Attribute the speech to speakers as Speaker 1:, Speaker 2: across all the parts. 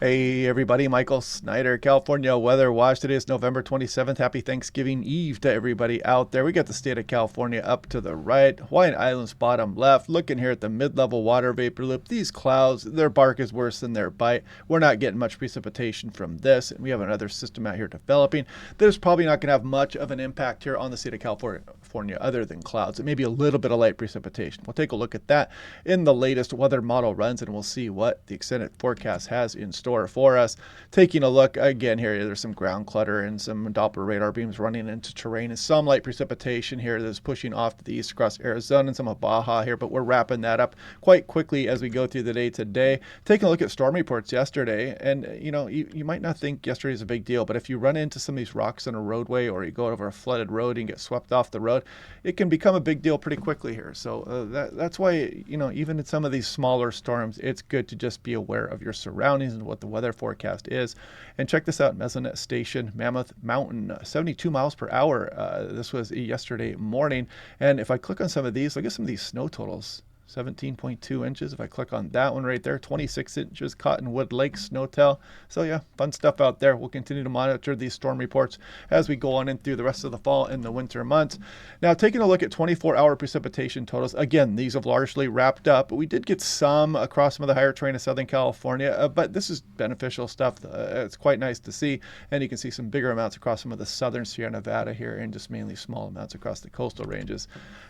Speaker 1: Hey everybody, Michael Snyder, California Weather Watch. Today is November 27th. Happy Thanksgiving Eve to everybody out there. We got the state of California up to the right, Hawaiian Islands bottom left. Looking here at the mid-level water vapor loop. These clouds, their bark is worse than their bite. We're not getting much precipitation from this. And we have another system out here developing. There's probably not going to have much of an impact here on the state of California other than clouds. It may be a little bit of light precipitation. We'll take a look at that in the latest weather model runs and we'll see what the extended forecast has in store for us. Taking a look again here, there's some ground clutter and some Doppler radar beams running into terrain and some light precipitation here that's pushing off to the east across Arizona and some of Baja here, but we're wrapping that up quite quickly as we go through the day today. Taking a look at storm reports yesterday, and you might not think yesterday is a big deal, but if you run into some of these rocks on a roadway or you go over a flooded road and get swept off the road, it can become a big deal pretty quickly here. So that's why, even in some of these smaller storms, it's good to just be aware of your surroundings and what the weather forecast is. And check this out, Mesonet Station, Mammoth Mountain, 72 miles per hour. This was yesterday morning. And if I click on some of these, look at some of these snow totals. 17.2 inches. If I click on that one right there, 26 inches, Cottonwood Lake, Snowtail. So yeah, fun stuff out there. We'll continue to monitor these storm reports as we go on in through the rest of the fall and the winter months. Now, taking a look at 24-hour precipitation totals. Again, these have largely wrapped up, but we did get some across some of the higher terrain of Southern California, but this is beneficial stuff. It's quite nice to see, and you can see some bigger amounts across some of the southern Sierra Nevada here and just mainly small amounts across the coastal ranges.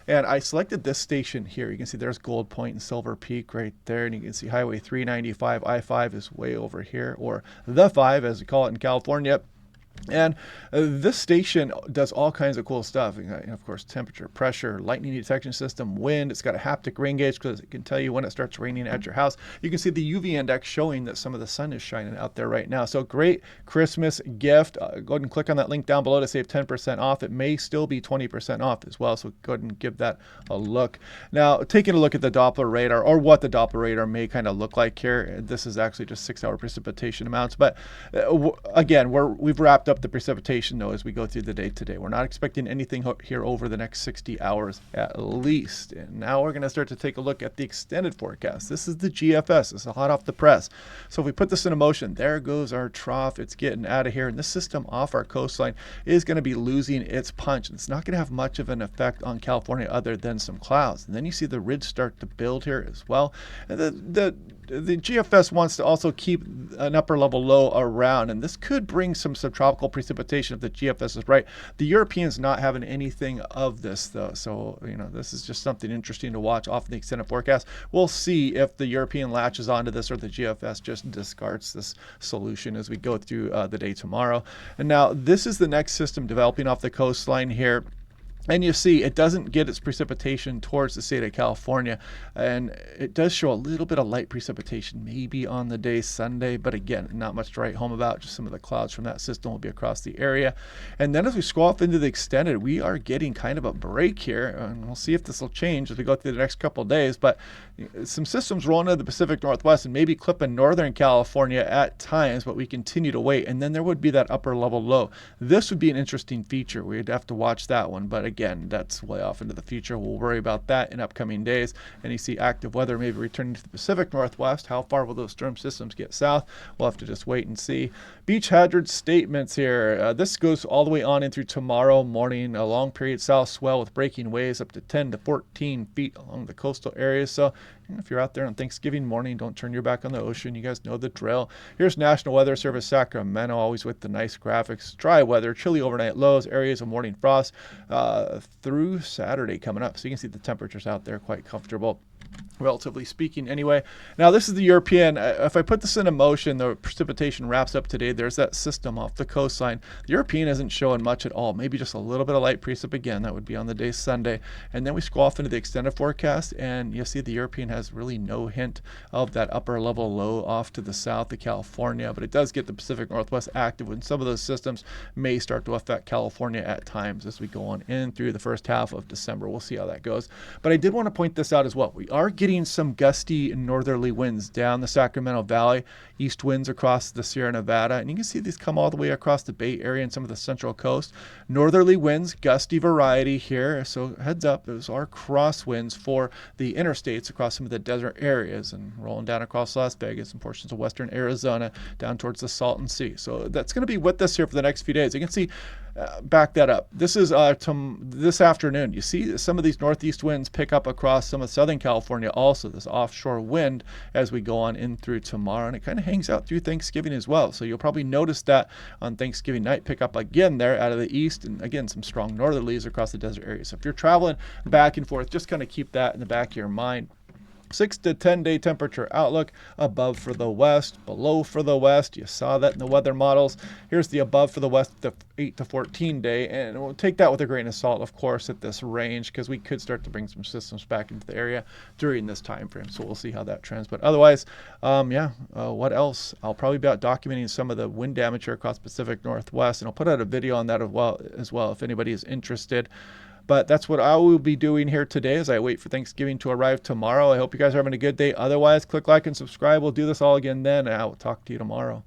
Speaker 1: And I selected this station here. You can see there's Gold Point and Silver Peak right there, and you can see Highway 395, I-5 is way over here, or the 5 as we call it in California. And this station does all kinds of cool stuff. Of course, temperature, pressure, lightning detection system, wind. It's got a haptic rain gauge because it can tell you when it starts raining at your house. You can see the UV index showing that some of the sun is shining out there right now. So great Christmas gift. Go ahead and click on that link down below to save 10% off. It may still be 20% off as well. So go ahead and give that a look. Now, taking a look at the Doppler radar, or what the Doppler radar may kind of look like here. This is actually just 6-hour precipitation amounts. But again, we've wrapped up the precipitation though as we go through the day today. We're not expecting anything here over the next 60 hours at least. And now we're going to start to take a look at the extended forecast. This is the GFS. This is hot off the press. So if we put this into motion, there goes our trough. It's getting out of here. And this system off our coastline is going to be losing its punch. It's not going to have much of an effect on California other than some clouds. And then you see the ridge start to build here as well. And the GFS wants to also keep an upper level low around, and this could bring some subtropical precipitation if the GFS is right. The Europeans not having anything of this though, so this is just something interesting to watch off the extended forecast. We'll see if the European latches onto this or the GFS just discards this solution as we go through the day tomorrow. And now this is the next system developing off the coastline here. And you see it doesn't get its precipitation towards the state of California, and it does show a little bit of light precipitation maybe on the day Sunday, but again, not much to write home about. Just some of the clouds from that system will be across the area. And then as we scroll off into the extended, we are getting kind of a break here, and we'll see if this will change as we go through the next couple of days. But some systems rolling into the Pacific Northwest and maybe clipping Northern California at times, but we continue to wait. And then there would be that upper level low. This would be an interesting feature. We'd have to watch that one, but again, that's way off into the future. We'll worry about that in upcoming days. And you see active weather maybe returning to the Pacific Northwest. How far will those storm systems get south? We'll have to just wait and see. Beach hazard statements here. This goes all the way on in through tomorrow morning. A long period south swell with breaking waves up to 10 to 14 feet along the coastal areas. So if you're out there on Thanksgiving morning, don't turn your back on the ocean. You guys know the drill. Here's National Weather Service Sacramento, always with the nice graphics. Dry weather, chilly overnight lows, areas of morning frost through Saturday coming up. So you can see the temperatures out there quite comfortable, relatively speaking anyway. Now this is the European. If I put this into motion, the precipitation wraps up today. There's that system off the coastline. The European isn't showing much at all, maybe just a little bit of light precip again. That would be on the day Sunday. And then we scroll off into the extended forecast, and you see the European has really no hint of that upper level low off to the south of California, but it does get the Pacific Northwest active when some of those systems may start to affect California at times as we go on in through the first half of December. We'll see how that goes. But I did want to point this out as well. We are getting some gusty northerly winds down the Sacramento Valley, east winds across the Sierra Nevada, and you can see these come all the way across the Bay Area and some of the Central Coast. Northerly winds, gusty variety here, so heads up, those are crosswinds for the interstates across some of the desert areas and rolling down across Las Vegas and portions of western Arizona down towards the Salton Sea. So that's going to be with us here for the next few days. You can see, back that up. This is this afternoon. You see some of these northeast winds pick up across some of Southern California also, this offshore wind as we go on in through tomorrow, and it kind of hangs out through Thanksgiving as well. So you'll probably notice that on Thanksgiving night, pick up again there out of the east, and again, some strong northerlies across the desert area. So if you're traveling back and forth, just kind of keep that in the back of your mind. 6 to 10 day temperature outlook, above for the west, below for the west. You saw that in the weather models. Here's the above for the west, the 8 to 14 day, and we'll take that with a grain of salt, of course, at this range, because we could start to bring some systems back into the area during this time frame. So we'll see how that trends. But otherwise, what else? I'll probably be out documenting some of the wind damage here across Pacific Northwest, and I'll put out a video on that as well if anybody is interested. But that's what I will be doing here today as I wait for Thanksgiving to arrive tomorrow. I hope you guys are having a good day. Otherwise, click like and subscribe. We'll do this all again then, and I will talk to you tomorrow.